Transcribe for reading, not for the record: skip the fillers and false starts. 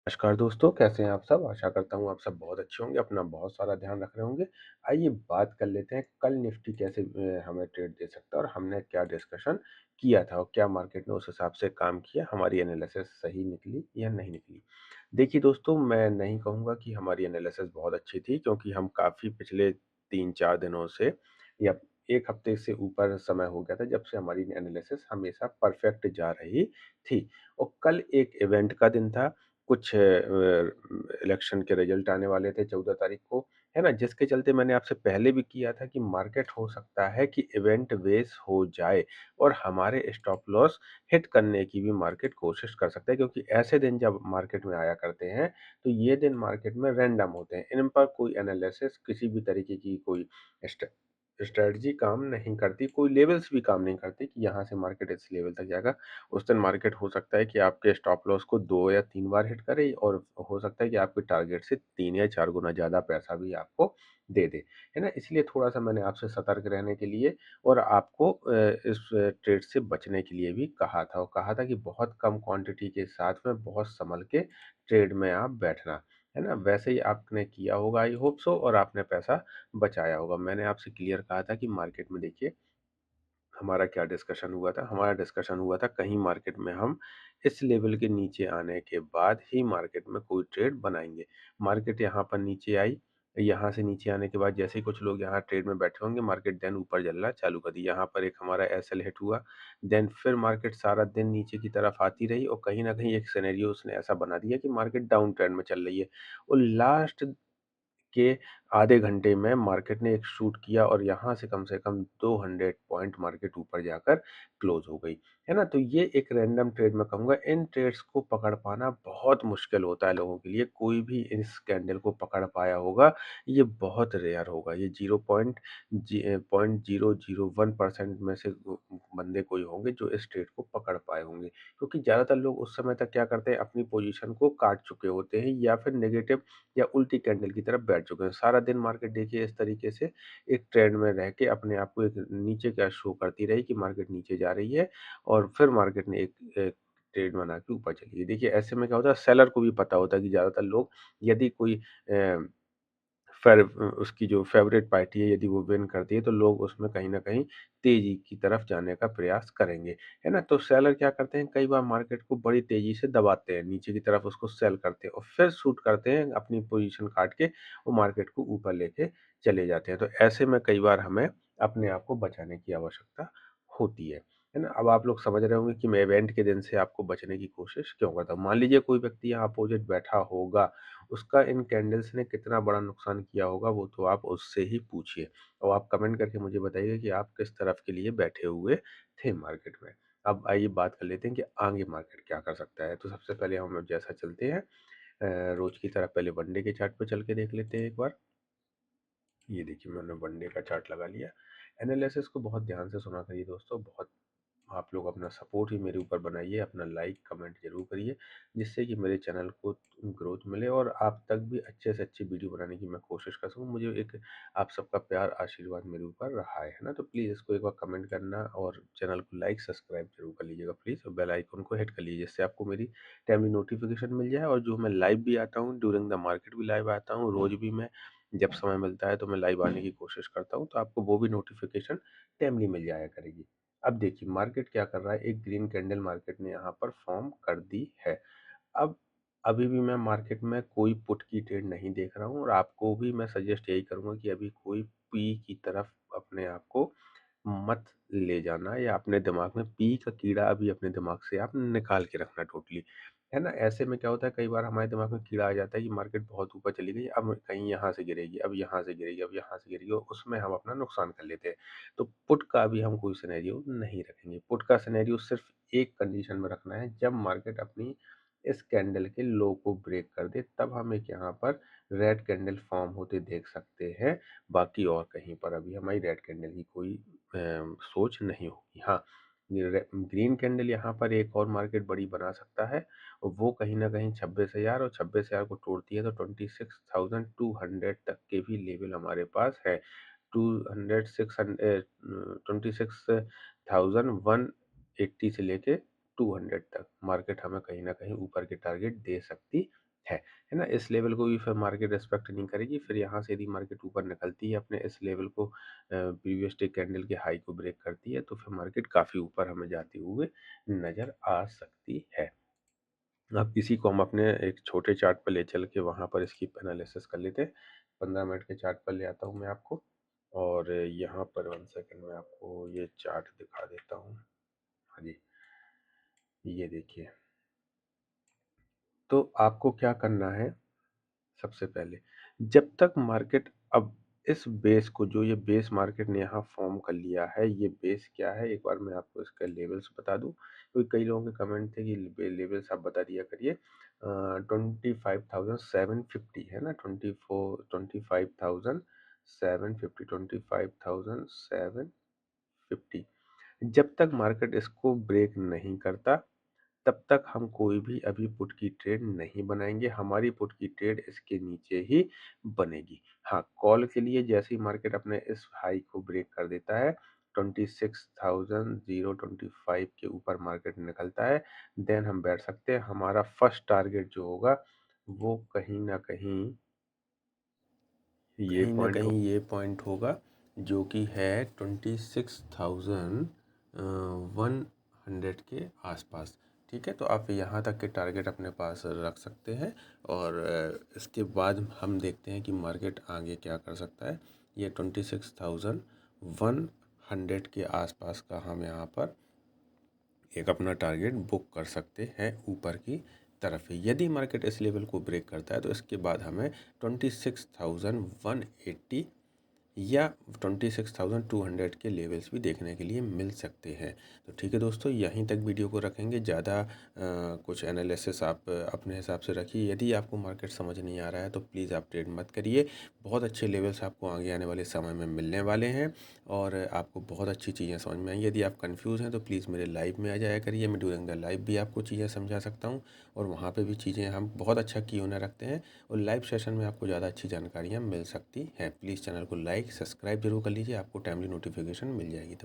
नमस्कार दोस्तों, कैसे हैं आप सब? आशा करता हूँ आप सब बहुत अच्छे होंगे, अपना बहुत सारा ध्यान रख रहे होंगे। आइए बात कर लेते हैं कल निफ्टी कैसे हमें ट्रेड दे सकता है और हमने क्या डिस्कशन किया था और क्या मार्केट ने उस हिसाब से काम किया, हमारी एनालिसिस सही निकली या नहीं निकली। देखिए दोस्तों, मैं नहीं कहूँगा कि हमारी एनालिसिस बहुत अच्छी थी क्योंकि हम काफ़ी पिछले 3-4 दिनों से या 1 हफ्ते से ऊपर समय हो गया था जब से हमारी एनालिसिस हमेशा परफेक्ट जा रही थी। और कल एक इवेंट का दिन था, कुछ इलेक्शन के रिजल्ट आने वाले थे 14 तारीख को, है ना? जिसके चलते मैंने आपसे पहले भी किया था कि मार्केट हो सकता है कि इवेंट बेस हो जाए और हमारे स्टॉप लॉस हिट करने की भी मार्केट कोशिश कर सकता है, क्योंकि ऐसे दिन जब मार्केट में आया करते हैं, तो ये दिन मार्केट में रैंडम होते हैं। इन पर कोई एनालिसिस, किसी भी तरीके की कोई स्ट्र स्ट्रैटेजी काम नहीं करती, कोई लेवल्स भी काम नहीं करती कि यहाँ से मार्केट इस लेवल तक जाएगा। उस दिन मार्केट हो सकता है कि आपके स्टॉप लॉस को 2 या 3 बार हिट करे और हो सकता है कि आपके टारगेट से 3 या 4 गुना ज़्यादा पैसा भी आपको दे दे, है ना? इसलिए थोड़ा-सा मैंने आपसे सतर्क रहने के लिए और आपको इस ट्रेड से बचने के लिए भी कहा था और कहा था कि बहुत कम क्वांटिटी के साथ में बहुत सँभल के ट्रेड में आप बैठना, है ना? वैसे ही आपने किया होगा, आई होप सो, और आपने पैसा बचाया होगा। मैंने आपसे क्लियर कहा था कि मार्केट में देखिए हमारा क्या डिस्कशन हुआ था। हमारा डिस्कशन हुआ था कहीं मार्केट में हम इस लेवल के नीचे आने के बाद ही मार्केट में कोई ट्रेड बनाएँगे। मार्केट यहाँ पर नीचे आई, यहाँ से नीचे आने के बाद जैसे ही कुछ लोग यहाँ ट्रेड में बैठे होंगे, मार्केट देन ऊपर चलना चालू कर दी। यहाँ पर एक हमारा एसएल हिट हुआ, देन फिर मार्केट सारा दिन नीचे की तरफ आती रही और कहीं न कहीं एक सिनेरियो उसने ऐसा बना दिया कि मार्केट डाउन ट्रेंड में चल रही है और लास्ट के आधे घंटे में मार्केट ने एक शूट किया और यहाँ से कम 200 पॉइंट मार्केट ऊपर जाकर क्लोज हो गई, है ना? तो ये एक रैंडम ट्रेड मैं कहूँगा, इन ट्रेड्स को पकड़ पाना बहुत मुश्किल होता है लोगों के लिए। कोई भी इस कैंडल को पकड़ पाया होगा, ये बहुत रेयर होगा। ये 0.001% में से बंदे कोई होंगे जो इस ट्रेड को पकड़ पाए होंगे, क्योंकि ज़्यादातर लोग उस समय तक क्या करते हैं, अपनी पोजीशन को काट चुके होते हैं या फिर नेगेटिव या उल्टी कैंडल की तरफ बैठ चुके हैं। सारा दिन मार्केट देखिए इस तरीके से एक ट्रेंड में रह के अपने आप को एक नीचे का शो करती रही कि मार्केट नीचे जा रही है और फिर मार्केट ने एक ट्रेड बना के ऊपर चली गई। देखिए ऐसे में क्या होता है, सेलर को भी पता होता है कि ज़्यादातर लोग, यदि कोई उसकी जो फ़ेवरेट पार्टी है यदि वो विन करती है, तो लोग उसमें कहीं न कहीं तेज़ी की तरफ जाने का प्रयास करेंगे, है ना? तो सेलर क्या करते हैं, कई बार मार्केट को बड़ी तेज़ी से दबाते हैं, नीचे की तरफ उसको सेल करते हैं और फिर शूट करते हैं अपनी पोज़ीशन काट के, वो मार्केट को ऊपर लेके चले जाते हैं। तो ऐसे में कई बार हमें अपने आप को बचाने की आवश्यकता होती है ना? अब आप लोग समझ रहे होंगे कि मैं इवेंट के दिन से आपको बचने की कोशिश क्यों करता हूँ। मान लीजिए कोई व्यक्ति यहाँ अपोज़िट बैठा होगा, उसका इन कैंडल्स ने कितना बड़ा नुकसान किया होगा, वो तो आप उससे ही पूछिए और आप कमेंट करके मुझे बताइए कि आप किस तरफ के लिए बैठे हुए थे मार्केट में। अब आइए बात कर लेते हैं कि आगे मार्केट क्या कर सकता है। तो सबसे पहले हम लोग जैसा चलते हैं रोज की तरह, पहले वनडे के चार्ट पे चल के देख लेते हैं एक बार। ये देखिए मैंने वनडे का चार्ट लगा लिया। एनालिसिस को बहुत ध्यान से सुना करिए दोस्तों, बहुत आप लोग अपना सपोर्ट ही मेरे ऊपर बनाइए, अपना लाइक कमेंट ज़रूर करिए, जिससे कि मेरे चैनल को ग्रोथ मिले और आप तक भी अच्छे से अच्छी वीडियो बनाने की मैं कोशिश कर सकूँ। मुझे एक आप सबका प्यार आशीर्वाद मेरे ऊपर रहा है ना? तो प्लीज़ इसको एक बार कमेंट करना और चैनल को लाइक सब्सक्राइब ज़रूर कर लीजिएगा प्लीज़, और बेल आइकन को हिट कर लीजिए, जिससे आपको मेरी टाइमली नोटिफिकेशन मिल जाए। और जो मैं लाइव भी आता हूँ, ड्यूरिंग द मार्केट भी लाइव आता हूँ, रोज़ भी मैं जब समय मिलता है तो मैं लाइव आने की कोशिश करता हूँ, तो आपको वो भी नोटिफिकेशन टाइमली मिल जाया करेगी। अब देखिए मार्केट क्या कर रहा है, एक ग्रीन कैंडल मार्केट ने यहाँ पर फॉर्म कर दी है। अब अभी भी मैं मार्केट में कोई पुट की ट्रेड नहीं देख रहा हूँ और आपको भी मैं सजेस्ट यही करूँगा कि अभी कोई पी की तरफ अपने आप को मत ले जाना, या अपने दिमाग में पी का कीड़ा अभी अपने दिमाग से आप निकाल के रखना टोटली, है ना? ऐसे में क्या होता है, कई बार हमारे दिमाग में कीड़ा आ जाता है कि मार्केट बहुत ऊपर चली गई, अब कहीं यहाँ से गिरेगी, अब यहाँ से गिरेगी, अब यहाँ से गिरेगी, और उसमें हम अपना नुकसान कर लेते हैं। तो पुट का अभी हम कोई सिनेरियो नहीं रखेंगे। पुट का सिनेरियो सिर्फ एक कंडीशन में रखना है, जब मार्केट अपनी इस कैंडल के लो को ब्रेक कर दे, तब हम एक यहाँ पर रेड कैंडल फॉर्म होते देख सकते हैं। बाकी और कहीं पर अभी हमारी रेड कैंडल की कोई सोच नहीं होगी। हाँ, ग्रीन कैंडल यहाँ पर एक और मार्केट बड़ी बना सकता है और वो कहीं ना कहीं 26,000, और 26,000 को तोड़ती है तो 26,200 तक के भी लेवल हमारे पास है। 26,180 से लेके 200 तक मार्केट हमें कहीं ना कहीं ऊपर के टारगेट दे सकती है ना? इस लेवल को भी फिर मार्केट रिस्पेक्ट नहीं करेगी। फिर यहाँ से यदि मार्केट ऊपर निकलती है अपने इस लेवल को प्रीवियस डे कैंडल के हाई को ब्रेक करती है, तो फिर मार्केट काफ़ी ऊपर हमें जाते हुए नज़र आ सकती है। अब इसी को हम अपने एक छोटे चार्ट पर ले चल के वहाँ पर इसकी एनालिसिस कर लेते हैं। 15 मिनट के चार्ट पर ले आता हूँ मैं आपको, और यहाँ पर 1 सेकंड में आपको ये चार्ट दिखा देता हूँ। हाँ जी, ये देखिए। तो आपको क्या करना है, सबसे पहले जब तक मार्केट अब इस बेस को, जो ये बेस मार्केट ने यहाँ फॉर्म कर लिया है, ये बेस क्या है, एक बार मैं आपको इसका लेवल्स बता दूं, क्योंकि कई लोगों के कमेंट थे कि लेवल्स आप बता दिया करिए। 25,750 है ना, 25,750 जब तक मार्केट इसको ब्रेक नहीं करता, तब तक हम कोई भी अभी पुट की ट्रेड नहीं बनाएंगे। हमारी पुट की ट्रेड इसके नीचे ही बनेगी। हाँ, कॉल के लिए जैसे ही मार्केट अपने इस हाई को ब्रेक कर देता है, 26,025 के ऊपर मार्केट निकलता है, देन हम बैठ सकते हैं। हमारा फर्स्ट टारगेट जो होगा वो कहीं ना कहीं ये पॉइंट होगा, जो कि है 26,100 के आसपास। ठीक है, तो आप यहाँ तक के टारगेट अपने पास रख सकते हैं, और इसके बाद हम देखते हैं कि मार्केट आगे क्या कर सकता है। ये 26,100 के आसपास का हम यहाँ पर एक अपना टारगेट बुक कर सकते हैं ऊपर की तरफ। यदि मार्केट इस लेवल को ब्रेक करता है, तो इसके बाद हमें 26,180 या 26,200 के लेवल्स भी देखने के लिए मिल सकते हैं। तो ठीक है दोस्तों, यहीं तक वीडियो को रखेंगे। ज़्यादा कुछ एनालिसिस आप अपने हिसाब से रखिए। यदि आपको मार्केट समझ नहीं आ रहा है, तो प्लीज़ आप ट्रेड मत करिए। बहुत अच्छे लेवल्स आपको आगे आने वाले समय में मिलने वाले हैं, और आपको बहुत अच्छी चीज़ें समझ में आएंगी। यदि आप कंफ्यूज हैं, तो प्लीज़ मेरे लाइव में आ जाया करिए। मैं ड्यूरिंग द लाइव भी आपको चीज़ें समझा सकता हूँ, और वहाँ पे भी चीज़ें हम बहुत अच्छा Q&A रखते हैं, और लाइव सेशन में आपको ज़्यादा अच्छी जानकारियाँ मिल सकती हैं। प्लीज़ चैनल को लाइक सब्सक्राइब जरूर कर लीजिए, आपको टाइमली नोटिफिकेशन मिल जाएगी।